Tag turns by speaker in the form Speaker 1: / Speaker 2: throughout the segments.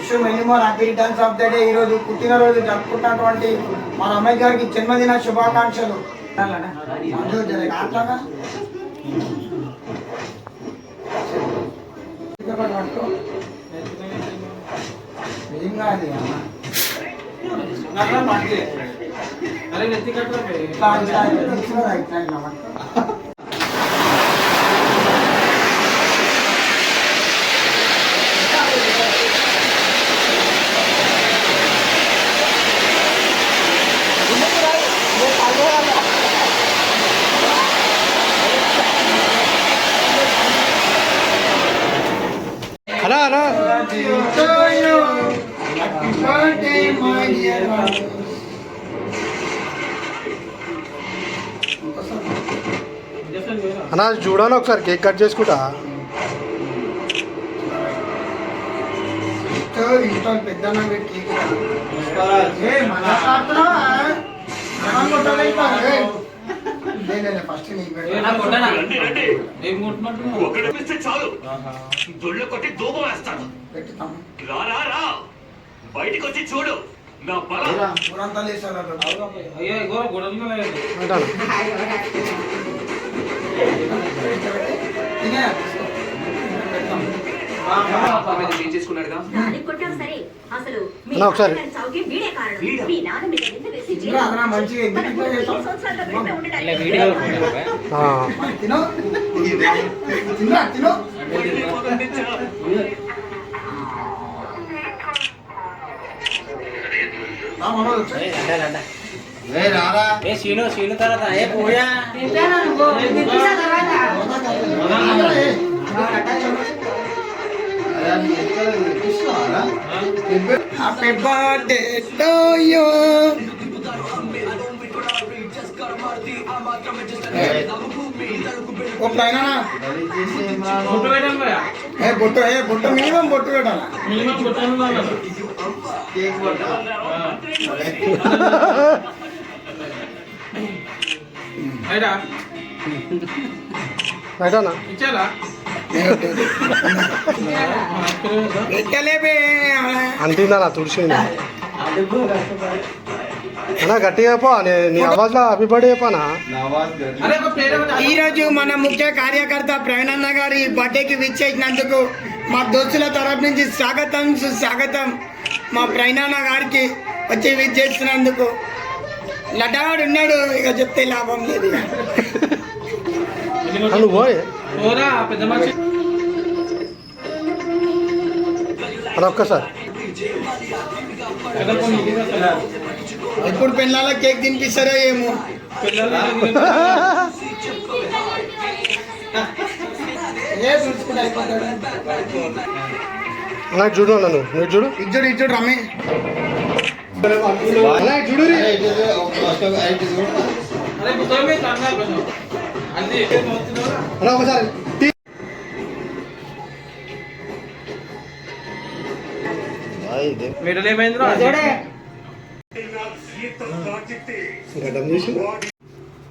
Speaker 1: Wish many more happy returns of the day. ఈరోజు పుట్టినరోజు జరుపుకుంటున్నటువంటి మన అమ్మాయి గారికి జన్మదిన శుభాకాంక్షలు.
Speaker 2: హలో హలో అన్నా చూడాలి ఒకసారి కేక్ కట్ చేసుకుంటా.
Speaker 1: పెద్ద ఫస్ట్
Speaker 3: బయటికి వచ్చి చూడు నా
Speaker 2: ఒకసారి
Speaker 4: శీను తర్వాత పోయా
Speaker 1: హ్యాపీ బర్త్డే టు యు. బొట్టు మినిమం బొట్టు పెట్టాలి.
Speaker 2: అంతిందా తుడిచింది అన్నా గట్టిగా చెప్పా నీ ఆవాజ్లో హ్యాపీ బర్త్డే చెప్పానా.
Speaker 1: ఈరోజు మన ముఖ్య కార్యకర్త ప్రవీణ్ అన్న గారి బర్త్డేకి విచ్చేసినందుకు మా దోస్తుల తరఫు నుంచి స్వాగతం సుస్వాగతం. మా ప్రవీణ్ అన్న గారికి వచ్చి విచ్చేసినందుకు. లడ్డావాడు ఉన్నాడు, ఇక చెప్తే లాభం లేదు.
Speaker 2: అలా ఒక్కసారి
Speaker 1: ఎప్పుడు పిల్లల కేక్ తినిపిస్తారో ఏమో.
Speaker 2: అలా చూడు నన్ను నువ్వు చూడు
Speaker 1: ఇచ్చుడు ఇచ్చుడు రమ్మే
Speaker 2: చూడు అలా ఒకసారి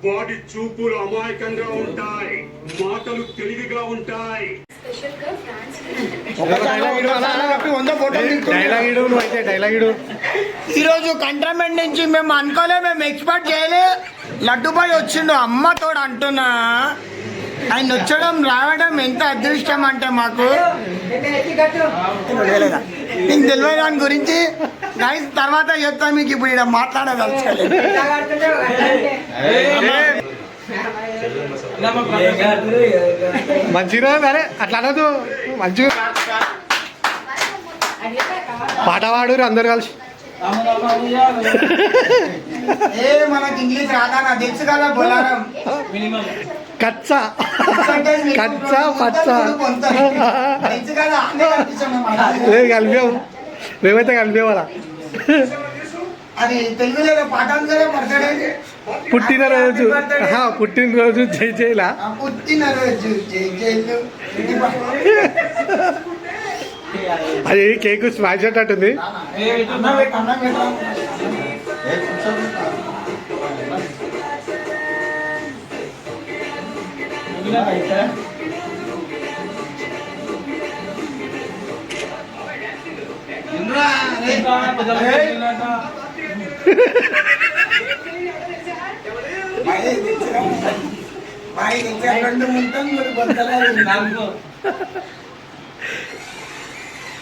Speaker 3: వాటి చూపులు అమాయకంగా ఉంటాయి, మాటలు తెలివిగా ఉంటాయి.
Speaker 1: ఈరోజు కంట్రమెంట్ నుంచి మేము అనుకోలే, మేము ఎక్స్పెక్ట్ చేయలే. లడ్డుబాయ్ వచ్చిండు అమ్మతోడు అంటున్నా. ఆయన వచ్చడం రావడం ఎంత అదృష్టం అంటే మాకు. నీకు తెలియదు దాని గురించి గైస్, తర్వాత చెప్తా మీకు. ఇప్పుడు ఇక్కడ మాట్లాడదలుచుకోలేదు.
Speaker 2: మంచిగా అరే అట్లా అనదు, మంచిగా పాట పాడు అందరు కలిసి.
Speaker 1: మనకి ఇంగ్లీష్ రాదా, తెలుసు కదా బొలారం.
Speaker 2: కచ్చా కచ్చా పచ్చా కలిపాము, మేమైతే కలిపేవాళ్ళ.
Speaker 1: అది తెలుగులో పాట
Speaker 2: పుట్టినరోజు పుట్టినరోజు జై జైలా,
Speaker 1: పుట్టినరోజు జై జైలు.
Speaker 2: అది కేక్ స్మాష్ అట్టుంది.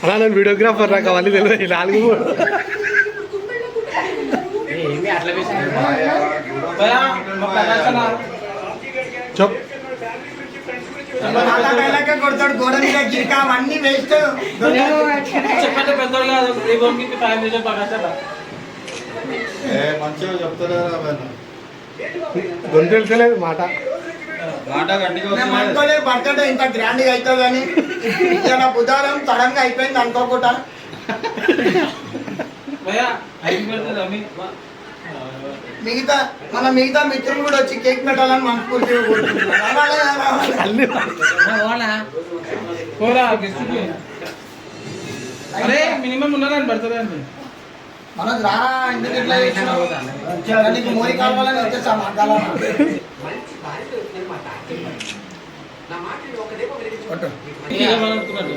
Speaker 2: అలా నేను వీడియోగ్రాఫర్ నాకు అవన్నీ తెలియదు నాలుగు
Speaker 4: ఏమి అట్లా వేసాను భయ్యా మా ప్రదర్శన
Speaker 2: చెప్
Speaker 1: కొడతాడు గోడ మీద గిరిక అవన్నీ వేస్ట్.
Speaker 4: చెప్పండి పెద్దోడు కాదు ఈ బొమ్మకి టైం చేసే ప్రదర్శన
Speaker 5: మంచిగా చెప్తారా
Speaker 2: గొంతు తెలుసలేదు మాట
Speaker 5: మాట గట్టిగా
Speaker 1: మేము అనుకోలేదు బర్త్డే ఇంత గ్రాండ్ గా అవుతుంది అని. ఇలా బుధవారం సడన్ గా అయిపోయింది అనుకోకుండా.
Speaker 4: భయ్యా ఐదు పెడుతుంది అమ్మి
Speaker 1: మిగతా మిత్రులు కూడా వచ్చి కేక్ పెట్టాలని మనస్ఫూర్తిగా కోరుకుంటున్నారు. రావాలి.
Speaker 4: పోరా గెస్ట్కి అరే మినిమం ఉన్నదని పడుతుంది అంటే
Speaker 1: మనకు రారా ఎందుకు ఇట్లా చేసినావు? నీకు మోరి కావాలని వచ్చేసా మాట్లాడాల
Speaker 4: ఏమనుకున్నాడు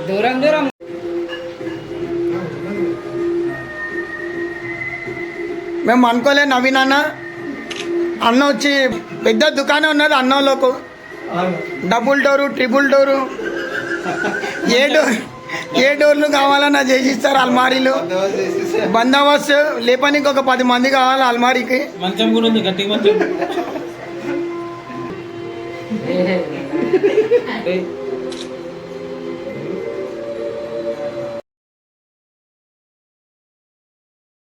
Speaker 4: దూరం దూరం
Speaker 1: మేము అనుకోలే నవీన్ అన్న వచ్చి పెద్ద దుకాణం ఉన్నది అన్నంలోకు. డబుల్ డోరు ట్రిపుల్ డోరు ఏ డోర్లు కావాలన్నా చేసిస్తారు. అల్మారీలు బందోబస్తు లేపనికి ఒక 10 మంది కావాలి అల్మారీకి.
Speaker 4: మంచం కూడా ఉంది గట్టిగా మంచం